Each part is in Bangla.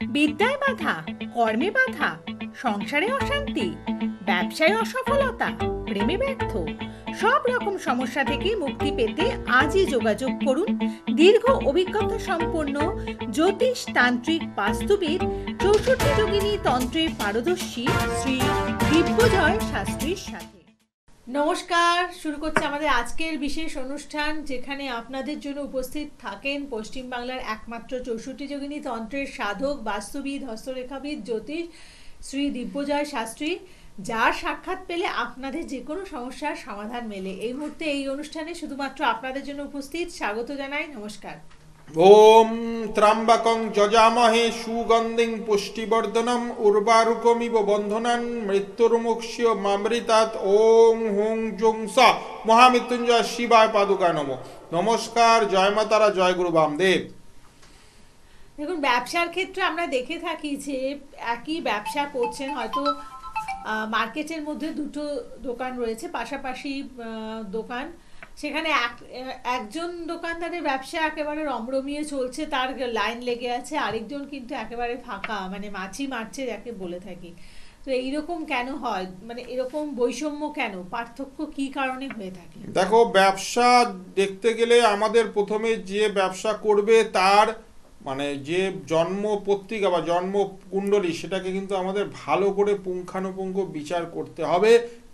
বিদ্যায় বাধা, কর্মে বাধা, সংসারে অশান্তি, ব্যবসায় অসফলতা, প্রেমে ব্যর্থ, সব রকম সমস্যা থেকে মুক্তি পেতে আজই যোগাযোগ করুন দীর্ঘ অভিজ্ঞতা সম্পন্ন জ্যোতিষ তান্ত্রিক বাস্তুবিদ 64 যোগিনী তন্ত্রের পারদর্শী শ্রী দিব্যজয় শাস্ত্রীর সাথে। নমস্কার, শুরু করছে আমাদের আজকের বিশেষ অনুষ্ঠান, যেখানে আপনাদের জন্য উপস্থিত থাকেন পশ্চিমবাংলার একমাত্র 64 যোগিনী তন্ত্রের সাধক, বাস্তুবিদ, হস্তরেখাবিদ, জ্যোতিষ শ্রী দিব্যজয় শাস্ত্রী, যার সাক্ষাৎ পেলে আপনাদের যে কোনো সমস্যার সমাধান মেলে। এই মুহূর্তে এই অনুষ্ঠানে শুধুমাত্র আপনাদের জন্য উপস্থিত। স্বাগত জানাই, নমস্কার। ওম ত্র্যম্বকং যজামহে সুগন্ধিং পুষ্টিবর্ধনম উর্বারুকমিব বন্ধনান মৃত্যুর্মুক্ষ্য মামৃতাৎ। ওম হুং জুং স মহামৃত্যুঞ্জয় শিবায় পাদুকা নমঃ। নমস্কার, জয় মা তারা, জয় গুরু বামদেব। দেখুন, ব্যবসার ক্ষেত্রে আমরা দেখে থাকি যে একই ব্যবসা করছেন, হয়তো মার্কেটের মধ্যে দুটো দোকান রয়েছে, পাশাপাশি দোকান, সেখানে একজন দোকানদারের ব্যবসা একেবারে রমরমিয়ে চলছে, তার লাইন লেগে আছে, আরেকজন কিন্তু একেবারে ফাঁকা, মানে মাছি মারছে যাকে বলে থাকি। তো এইরকম কেন হয়, মানে এরকম বৈষম্য কেন, পার্থক্য কি কারণে হয়ে থাকে? দেখো, ব্যবসা দেখতে গেলে আমাদের প্রথমে যে ব্যবসা করবে তার মানে যে জন্ম পত্রিকা বা জন্ম কুণ্ডলী, সেটাকে কিন্তু আমাদের ভালো করে পুঙ্খানুপুঙ্খ বিচার করতে হবে।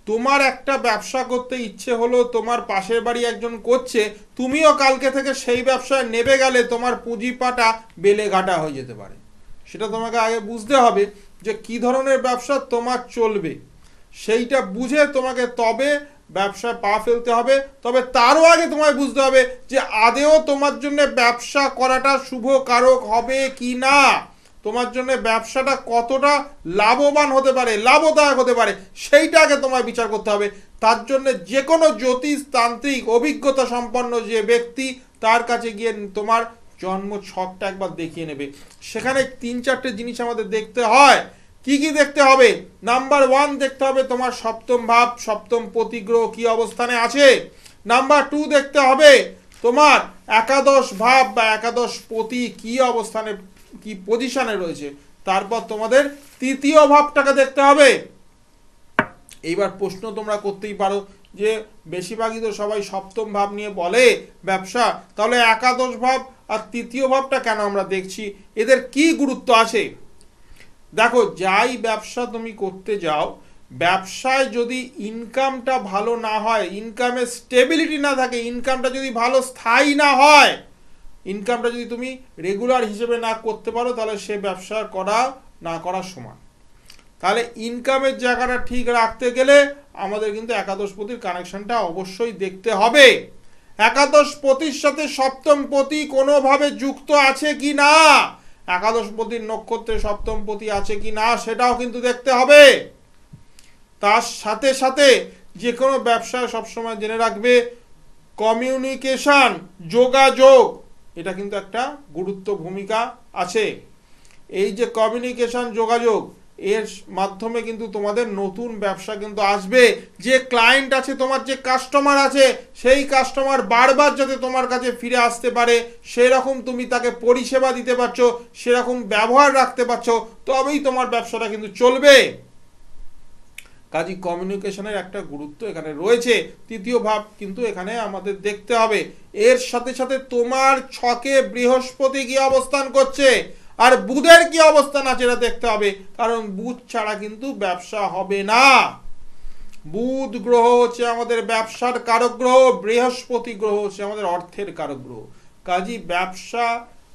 তোমার একটা ব্যবসা করতে ইচ্ছে হলো, তোমার পাশের বাড়ি একজন করছে, তুমিও কালকে থেকে সেই ব্যবসায় নেবে গেলে তোমার পুঁজিপাটা বেলে ঘাটা হয়ে যেতে পারে। সেটা তোমাকে আগে বুঝতে হবে যে কি ধরনের ব্যবসা তোমার চলবে, সেইটা বুঝে তোমাকে তবে ব্যবসায় পা ফেলতে হবে। তবে তারও আগে তোমায় বুঝতে হবে যে আদেও তোমার জন্য ব্যবসা করাটা শুভ কারক হবে কি না, তোমার জন্য ব্যবসাটা কতটা লাভবান হতে পারে, লাভদায়ক হতে পারে, সেইটা আগে তোমায় বিচার করতে হবে। তার জন্য যে কোনো জ্যোতিষ তান্ত্রিক অভিজ্ঞতা সম্পন্ন যে ব্যক্তি, তার কাছে গিয়ে তোমার জন্ম ছকটা একবার দেখিয়ে নেবে। সেখানে 3-4টে জিনিস আমাদের দেখতে হয়। কি কি দেখতে হবে? নাম্বার 1 দেখতে হবে তোমার সপ্তম ভাব, সপ্তম প্রতিগ্রহ কি অবস্থানে আছে। নাম্বার 2 দেখতে হবে তোমার একাদশ ভাব বা একাদশ পতি কি অবস্থানে, কি পজিশনে রয়েছে। তারপর তোমাদের তৃতীয় ভাবটাকে দেখতে হবে। এইবার প্রশ্ন তোমরা করতেই পারো যে বেশিরভাগই তো সবাই সপ্তম ভাব নিয়ে বলে ব্যবসা, তাহলে একাদশ ভাব আর তৃতীয় ভাবটা কেন আমরা দেখছি, এদের কি গুরুত্ব আছে? দেখো, যাই ব্যবসা তুমি করতে যাও, ব্যবসায় যদি ইনকামটা ভালো না হয়, ইনকামের স্টেবিলিটি না থাকে, ইনকামটা যদি ভালো স্থায়ী না হয়, ইনকামটা যদি তুমি রেগুলার হিসেবে না করতে পারো, তাহলে সে ব্যবসা করা না করার সমান। তাহলে ইনকামের জায়গাটা ঠিক রাখতে গেলে আমাদের কিন্তু একাদশপতির কানেকশনটা অবশ্যই দেখতে হবে। একাদশপতির সাথে সপ্তমপতি কোনোভাবে যুক্ত আছে কি না, একাদশপতির নক্ষত্রে সপ্তমপতি আছে কি না, সেটাও কিন্তু দেখতে হবে। তার সাথে সাথে যে কোনো ব্যবসায় সবসময় জেনে রাখবে কমিউনিকেশন, যোগাযোগ, এটা কিন্তু একটা গুরুত্ব ভূমিকা আছে। এই যে কমিউনিকেশন, যোগাযোগ, এর মাধ্যমে কিন্তু তোমাদের নতুন ব্যবসা কিন্তু আসবে। যে ক্লায়েন্ট আছে, তোমার যে কাস্টমার আছে, সেই কাস্টমার বারবার যাতে তোমার কাছে ফিরে আসতে পারে, সেরকম তুমি তাকে পরিষেবা দিতে পারছো, সেরকম ব্যবহার রাখতে পারছো, তবেই তোমার ব্যবসাটা কিন্তু চলবে। কাজী কমিউনিকেশনের একটা গুরুত্ব এখানে রয়েছে। তৃতীয় ভাব কিন্তু এখানে আমাদের দেখতে হবে। এর সাথে সাথে তোমার ছকে বৃহস্পতি কি অবস্থান করছে আর বুধের কি অবস্থান আছে এটা দেখতে হবে, কারণ বুধ ছাড়া কিন্তু ব্যবসা হবে না। বুধ গ্রহ হচ্ছে আমাদের ব্যবসার কারক গ্রহ, বৃহস্পতি গ্রহ হচ্ছে আমাদের অর্থের কারক গ্রহ। কাজী ব্যবসা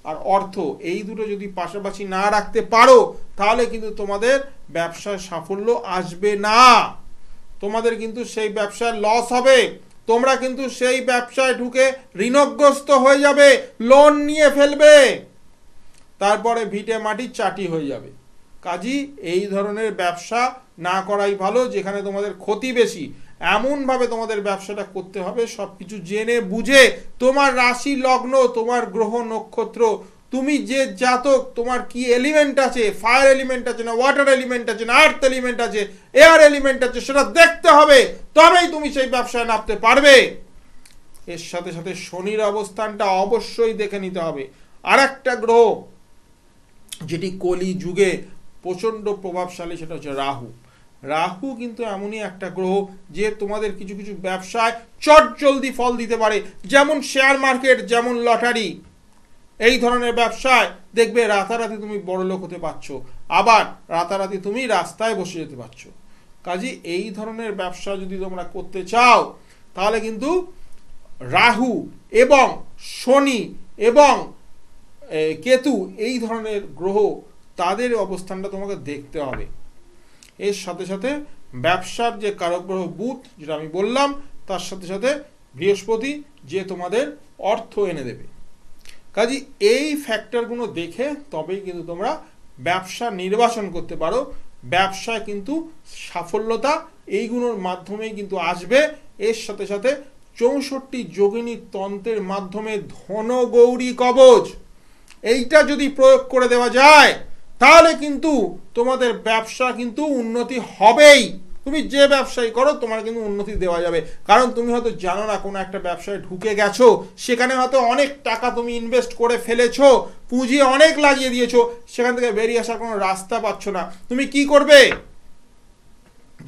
আর অর্থ এই দুটো যদি পাশাপাশি না রাখতে পারো, তাহলে কিন্তু তোমাদের ব্যবসায় সাফল্য আসবে না, তোমাদের কিন্তু সেই ব্যবসায় লস হবে। তোমরা কিন্তু সেই ব্যবসায় ঢুকে ঋণগ্রস্ত হয়ে যাবে, লোন নিয়ে ফেলবে, তারপরে ভিটে মাটি চাটি হয়ে যাবে। কাজী এই ধরনের ব্যবসা না করাই ভালো, যেখানে তোমাদের ক্ষতি বেশি। এমনভাবে তোমাদের ব্যবসাটা করতে হবে সব কিছু জেনে বুঝে, তোমার রাশি লগ্ন, তোমার গ্রহ নক্ষত্র, তুমি যে জাতক, তোমার কি এলিমেন্ট আছে, ফায়ার এলিমেন্ট আছে না, ওয়াটার এলিমেন্ট আছে না, আর্থ এলিমেন্ট আছে, এয়ার এলিমেন্ট আছে, সেটা দেখতে হবে, তবেই তুমি সেই ব্যবসায় নামতে পারবে। এর সাথে সাথে শনির অবস্থানটা অবশ্যই দেখে নিতে হবে। আর একটা গ্রহ যেটি কলি যুগে প্রচণ্ড প্রভাবশালী, সেটা হচ্ছে রাহু। রাহু কিন্তু এমনই একটা গ্রহ যে তোমাদের কিছু কিছু ব্যবসায় চটজলদি ফল দিতে পারে, যেমন শেয়ার মার্কেট, যেমন লটারি। এই ধরনের ব্যবসায় দেখবে রাতারাতি তুমি বড়লোক হতে পারছো, আবার রাতারাতি তুমি রাস্তায় বসে যেতে পারছো। কাজে এই ধরনের ব্যবসা যদি তোমরা করতে চাও, তাহলে কিন্তু রাহু এবং শনি এবং কেতু এই ধরনের গ্রহ, তাদের অবস্থানটা তোমাকে দেখতে হবে। এর সাথে সাথে ব্যবসার যে কারক গ্রহ বুধ, যেটা আমি বললাম, তার সাথে সাথে বৃহস্পতি, যে তোমাদের অর্থ এনে দেবে। কাজে এই ফ্যাক্টরগুলো দেখে তবেই কিন্তু তোমরা ব্যবসা নির্বাচন করতে পারো। ব্যবসায় কিন্তু সাফল্যতা এইগুলোর মাধ্যমেই কিন্তু আসবে। এর সাথে সাথে 64 যোগিনী তন্ত্রের মাধ্যমে ধনগৌরী কবচ, এইটা যদি প্রয়োগ করে দেওয়া যায়, তাহলে কিন্তু তোমাদের ব্যবসা কিন্তু উন্নতি হবেই। তুমি যে ব্যবসায় করো তোমার কিন্তু উন্নতি দেওয়া যাবে। কারণ তুমি হয়তো জানো না, কোনো একটা ব্যবসায় ঢুকে গেছো, সেখানে হয়তো অনেক টাকা তুমি ইনভেস্ট করে ফেলেছো, পুঁজি অনেক লাগিয়ে দিয়েছো, সেখান থেকে বেরিয়ে আসার কোনো রাস্তা পাচ্ছ না। তুমি কি করবে?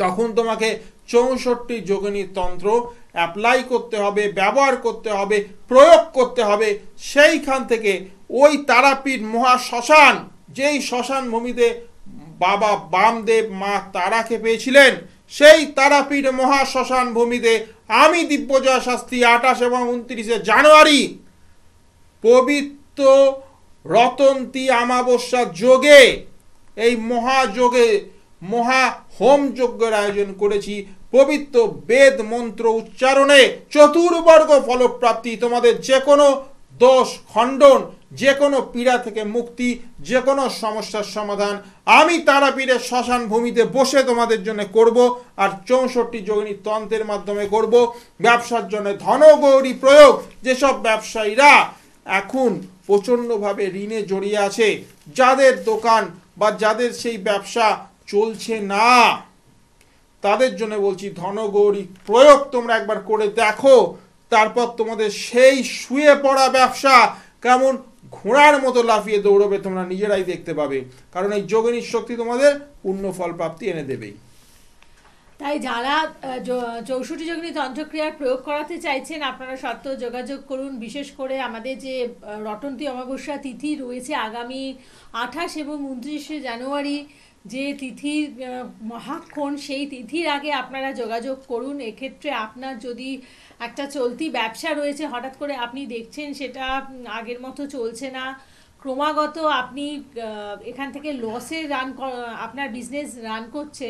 তখন তোমাকে 64 যোগিনী তন্ত্র অ্যাপ্লাই করতে হবে, ব্যবহার করতে হবে, প্রয়োগ করতে হবে। সেইখান থেকে ওই তারাপীঠ মহাশ্মশান, যেই শ্মশান ভূমিতে বাবা বামদেব মা তারাকে পেয়েছিলেন, সেই তারাপীঠ মহাশ্মশান ভূমিতে আমি দিব্যজয় শাস্ত্রী 28 এবং 29 জানুয়ারি পবিত্র রতন্তী অমাবস্যা যোগে, এই মহাযোগে মহা হোম যজ্ঞের আয়োজন করেছি। পবিত্র বেদ মন্ত্র উচ্চারণে চতুর্বর্গ ফলপ্রাপ্তি, তোমাদের যে কোনো দোষ খণ্ডন, যে কোনো পীড়া থেকে মুক্তি, যে কোনো সমস্যার সমাধান আমি তারাপীঠের শ্মশান ভূমিতে বসে তোমাদের জন্য করব। আর 64 যোগিনী তন্ত্রের মাধ্যমে করব। ব্যবসার জন্য ধনগৌরী প্রয়োগ, যেসব ব্যবসায়ীরা এখন প্রচণ্ডভাবে ঋণে জড়িয়ে আছে, যাদের দোকান বা যাদের সেই ব্যবসা চলছে না, তাদের জন্য বলছি ধনগৌরী প্রয়োগ তোমরা একবার করে দেখো। তারপর তোমাদের সেই শুয়ে পড়া ব্যবসা কেমন ঘোড়ার মতো লাফিয়ে দৌড়বে তোমরা নিজেরাই দেখতে পাবে। কারণ এই যোগিনীর শক্তি তোমাদের পূর্ণ ফল প্রাপ্তি এনে দেবেই। তাই যারা 64 যোগিনী তন্ত্রক্রিয়ার প্রয়োগ করাতে চাইছেন, আপনারা সত্ত্বেও যোগাযোগ করুন। বিশেষ করে আমাদের যে রটন্তী অমাবস্যা তিথি রয়েছে আগামী 28 এবং 29 জানুয়ারি, যে তিথির মহাক্ষণ, সেই তিথির আগে আপনারা যোগাযোগ করুন। এক্ষেত্রে আপনার যদি একটা চলতি ব্যবসা রয়েছে, হঠাৎ করে আপনি দেখছেন সেটা আগের মতো চলছে না, ক্রমাগত আপনি এখান থেকে লসে আপনার বিজনেস রান করছে,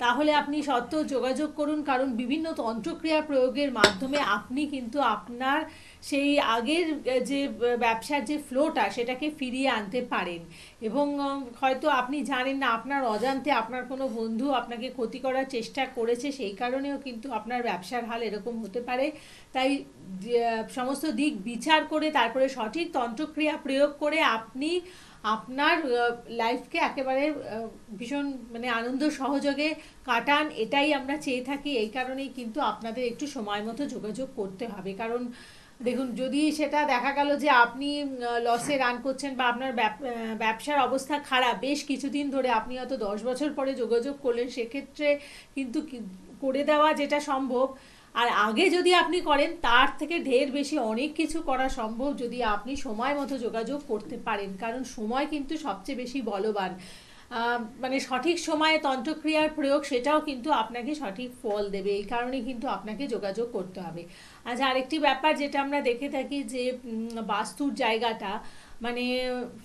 তাহলে আপনি সত্ত্বেও যোগাযোগ করুন। কারণ বিভিন্ন তন্ত্রক্রিয়া প্রয়োগের মাধ্যমে আপনি কিন্তু আপনার সেই আগের যে ব্যবসার যে ফ্লোটা, সেটাকে ফিরিয়ে আনতে পারেন। এবং হয়তো আপনি জানেন না, আপনার অজান্তে আপনার কোনো বন্ধু আপনাকে ক্ষতি করার চেষ্টা করেছে, সেই কারণেও কিন্তু আপনার ব্যবসার হাল এরকম হতে পারে। তাই সমস্ত দিক বিচার করে তারপরে সঠিক তন্ত্রক্রিয়া প্রয়োগ করে আপনি আপনার লাইফকে একেবারে ভীষণ আনন্দ সহযোগে কাটান, এটাই আমরা চেয়ে থাকি। এই কারণেই কিন্তু আপনাদের একটু সময় মতো যোগাযোগ করতে হবে। কারণ দেখুন, যদি সেটা দেখা গেল যে আপনি লসে রান করছেন বা আপনার ব্যবসার অবস্থা খারাপ বেশ কিছুদিন ধরে, আপনি হয়তো 10 বছর পরে যোগাযোগ করলেন, সেক্ষেত্রে কিন্তু করে দেওয়া যেটা সম্ভব, আর আগে যদি আপনি করেন তার থেকে ঢের বেশি অনেক কিছু করা সম্ভব যদি আপনি সময় মতো যোগাযোগ করতে পারেন। কারণ সময় কিন্তু সবচেয়ে বেশি বলবান। সঠিক সময়ে তন্ত্রক্রিয়ার প্রয়োগ, সেটাও কিন্তু আপনাকে সঠিক ফল দেবে। এই কারণে কিন্তু আপনাকে যোগাযোগ করতে হবে। আচ্ছা, আরেকটি ব্যাপার যেটা আমরা দেখে থাকি যে বাস্তুর জায়গাটা,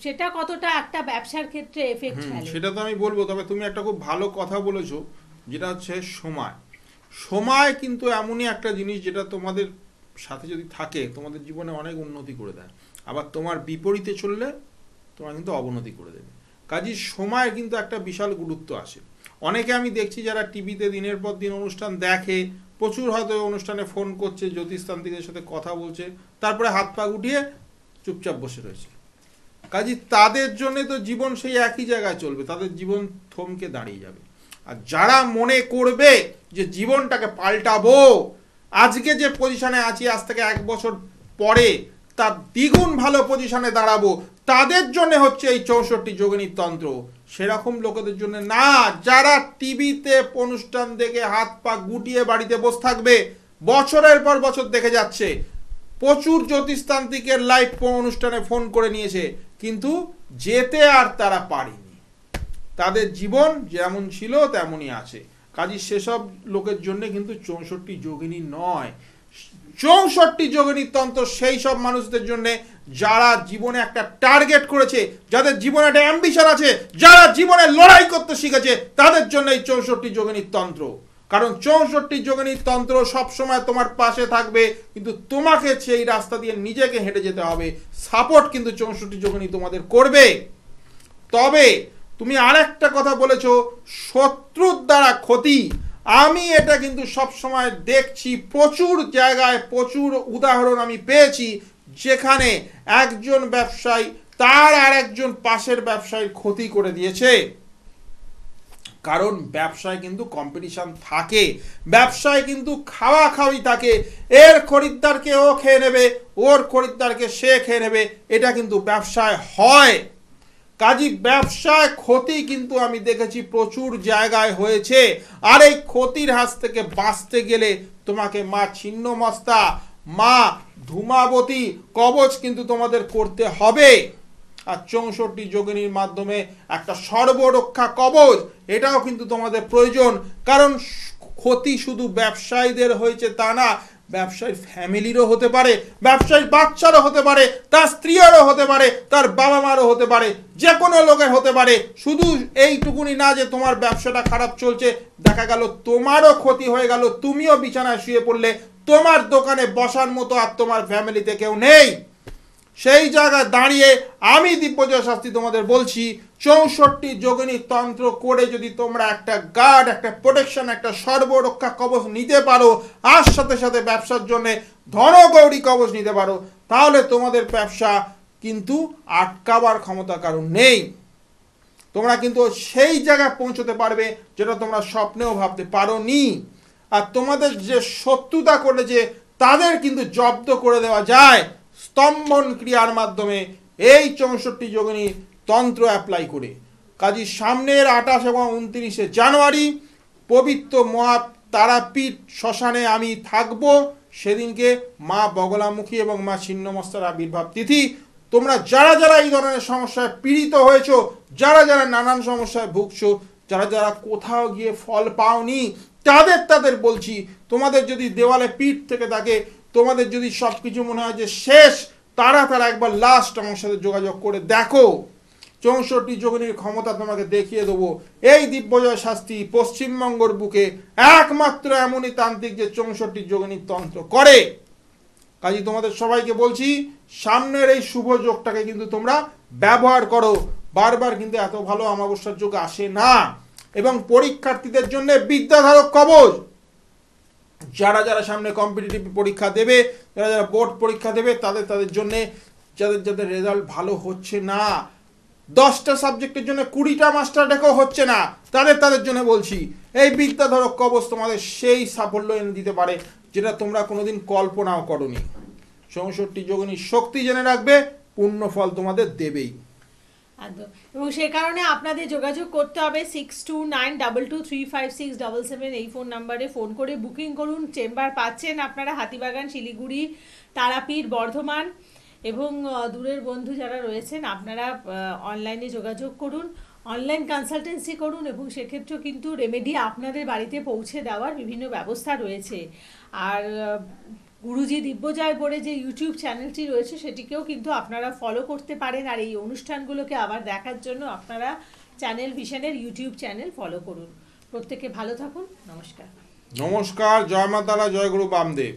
সেটা কতটা একটা ব্যবসার ক্ষেত্রে এফেক্ট ফেলে, সেটা তো আমি বলবো। তবে তুমি একটা খুব ভালো কথা বলেছো, যেটা হচ্ছে সময়। সময় কিন্তু এমনই একটা জিনিস যেটা তোমাদের সাথে যদি থাকে তোমাদের জীবনে অনেক উন্নতি করে দেয়, আবার তোমার বিপরীতে চললে তোমার কিন্তু অবনতি করে দেবে। কাজেই সময়ের কিন্তু একটা বিশাল গুরুত্ব আছে। অনেকে আমি দেখছি যারা টিভিতে দিনের পর দিন অনুষ্ঠান দেখে, প্রচুর হয়তো অনুষ্ঠানে ফোন করছে, জ্যোতিষতান্ত্রিকের সাথে কথা বলছে, তারপরে হাত পা গুটিয়ে চুপচাপ বসে রয়েছে। কাজেই তাদের জন্য তো জীবন সেই একই জায়গায় চলবে, তাদের জীবন থমকে দাঁড়িয়ে যাবে। আর যারা মনে করবে যে জীবনটাকে পাল্টাবো, আজকে যে পজিশনে আছি আজ থেকে 1 বছর পরে তার দ্বিগুণ ভালো পজিশনে দাঁড়াবো, তাদের জন্য হচ্ছে এই 64 যোগিনীর তন্ত্র, সেরকম লোকেদের জন্য না যারা টিভিতে অনুষ্ঠান দেখে হাত পা গুটিয়ে বাড়িতে বসে থাকবে, বছরের পর বছর দেখে যাচ্ছে। প্রচুর জ্যোতিষতান্ত্রিকের লাইভ অনুষ্ঠানে ফোন করে নিয়েছে, কিন্তু যেতে আর তারা পারেনি। তাদের জীবন যেমন ছিল তেমনই আছে। কাজী সেসব লোকের জন্য কিন্তু 64 যোগিনী নয়। 64 যোগিনীর তন্ত্র সেই সব মানুষদের জন্য যারা জীবনে একটা টার্গেট করেছে, যাদের জীবনে একটা অ্যাম্বিশন আছে, যারা জীবনে লড়াই করতে শিখেছে, তাদের জন্য এই 64 যোগিনীর তন্ত্র। কারণ 64 যোগিনীর তন্ত্র সবসময় তোমার পাশে থাকবে, কিন্তু তোমাকে সেই রাস্তা দিয়ে নিজেকে হেঁটে যেতে হবে। সাপোর্ট কিন্তু 64 যোগিনী তোমাদের করবে। তবে তুমি আরেকটা কথা বলেছো, শত্রুর দ্বারা ক্ষতি। আমি এটা কিন্তু সব সময় দেখছি, প্রচুর জায়গায় প্রচুর উদাহরণ আমি পেয়েছি যেখানে একজন ব্যবসায়ী তার আর একজন পাশের ব্যবসায়ীর ক্ষতি করে দিয়েছে। কারণ ব্যবসায় কিন্তু কম্পিটিশন থাকে, ব্যবসায় কিন্তু খাওয়া খাওয়ি থাকে। এর খরিদ্দারকে ও খেয়ে নেবে, ওর খরিদ্দারকে সে খেয়ে নেবে, এটা কিন্তু ব্যবসায় হয়। কাজী ব্যবসায় ক্ষতি কিন্তু আমি দেখেছি প্রচুর জায়গায় হয়েছে। আর এই ক্ষতির হাত থেকে বাঁচতে গেলে তোমাকে মা ছিন্নমস্তা, মা ধূমাবতী কবচ কিন্তু তোমাদের করতে হবে। আর 64 যোগিনীর মাধ্যমে একটা সর্বরক্ষা কবচ, এটাও কিন্তু তোমাদের প্রয়োজন। কারণ ক্ষতি শুধু ব্যবসায়ীদের হয়েছে তা না, ব্যবসায়ীর ফ্যামিলিরও হতে পারে, ব্যবসায়ীর বাচ্চারও হতে পারে, তার স্ত্রীরও হতে পারে, তার বাবা মারও হতে পারে, যে কোনো লোকের হতে পারে। শুধু এইটুকুনি না যে তোমার ব্যবসাটা খারাপ চলছে, দেখা গেল তোমারও ক্ষতি হয়ে গেল, তুমিও বিছানায় শুয়ে পড়লে, তোমার দোকানে বসার মতো আর তোমার ফ্যামিলিতে কেউ নেই। সেই জায়গায় দাঁড়িয়ে আমি দিব্যজয় শাস্ত্রী তোমাদের বলছি, 64 যোগিনী তন্ত্র করে যদি তোমরা একটা গার্ড, একটা প্রোটেকশন, একটা সর্বরক্ষা কবচ নিতে পারো, আর সাথে সাথে ব্যবসার জন্য ধনগৌরী কবচ নিতে পারো, তাহলে তোমাদের ব্যবসা কিন্তু আটকাবার ক্ষমতা কারণ নেই। তোমরা কিন্তু সেই জায়গায় পৌঁছতে পারবে যেটা তোমরা স্বপ্নেও ভাবতে পারোনি। আর তোমাদের যে শত্রুতা করেছে তাদের কিন্তু জব্দ করে দেওয়া যায় স্তম্ভন ক্রিয়ার মাধ্যমে, এই 64 যোগিনী তন্ত্র অ্যাপ্লাই করে। কাজী সামনের 28 এবং 29 জানুয়ারি পবিত্র মহা তারাপীঠ শ্মশানে আমি থাকব। সেদিনকে মা বগলামুখী এবং মা ছিন্নমস্তার আবির্ভাব তিথি। তোমরা যারা যারা এই ধরনের সমস্যায় পীড়িত হয়েছো, যারা যারা নানান সমস্যায় ভুগছো, যারা যারা কোথাও গিয়ে ফল পাওনি, তাদের বলছি, তোমাদের যদি দেওয়ালে পিঠ থেকে থাকে, তোমাদের যদি সব কিছু মনে হয় যে শেষ, তারা একবার লাস্ট আমার সাথে যোগাযোগ করে দেখো। 64 যোগিনীর ক্ষমতা তোমাকে দেখিয়ে দেবো। এই দিব্যজয় শাস্ত্রী পশ্চিমবঙ্গের বুকে একমাত্র এমনই তান্ত্রিক যে 64 যোগিনীর তন্ত্র করে। কাজে তোমাদের সবাইকে বলছি, সামনের এই শুভ যোগটাকে কিন্তু তোমরা ব্যবহার করো। বারবার কিন্তু এত ভালো অমাবস্যার যোগ আসে না। এবং পরীক্ষার্থীদের জন্য বিদ্যাধারক কবচ, যারা যারা সামনে কম্পিটিটিভ পরীক্ষা দেবে, যারা যারা বোর্ড পরীক্ষা দেবে, তাদের জন্য, যাদের রেজাল্ট ভালো হচ্ছে না, 10টা সাবজেক্টের জন্য 20টা মাস্টার ডেকেও হচ্ছে না, তাদের জন্য বলছি, এই বিদ্যাধারক কবচ তোমাদের সেই সাফল্য এনে দিতে পারে যেটা তোমরা কোনোদিন কল্পনাও করোনি। 64 যোগিনীর শক্তি জেনে রাখবে, পূর্ণ ফল তোমাদের দেবেই। একদম। এবং সে কারণে আপনাদের যোগাযোগ করতে হবে 6292235677 এই ফোন নাম্বারে ফোন করে বুকিং করুন। চেম্বার পাচ্ছেন আপনারা হাতিবাগান, শিলিগুড়ি, তারাপীঠ, বর্ধমান এবং দূরের বন্ধু যারা রয়েছেন আপনারা অনলাইনে যোগাযোগ করুন, অনলাইন কনসালটেন্সি করুন এবং সেক্ষেত্রেও কিন্তু রেমেডি আপনাদের বাড়িতে পৌঁছে দেওয়ার বিভিন্ন ব্যবস্থা রয়েছে। আর গুরুজি দিব্যজয় বলে যে ইউটিউব চ্যানেলটি রয়েছে সেটিকেও কিন্তু আপনারা ফলো করতে পারেন। আর এই অনুষ্ঠানগুলোকে আবার দেখার জন্য আপনারা চ্যানেল ভিশনের ইউটিউব চ্যানেল ফলো করুন। প্রত্যেকে ভালো থাকুন। নমস্কার। নমস্কার। জয় মা তারা, জয় গুরু বামদেব।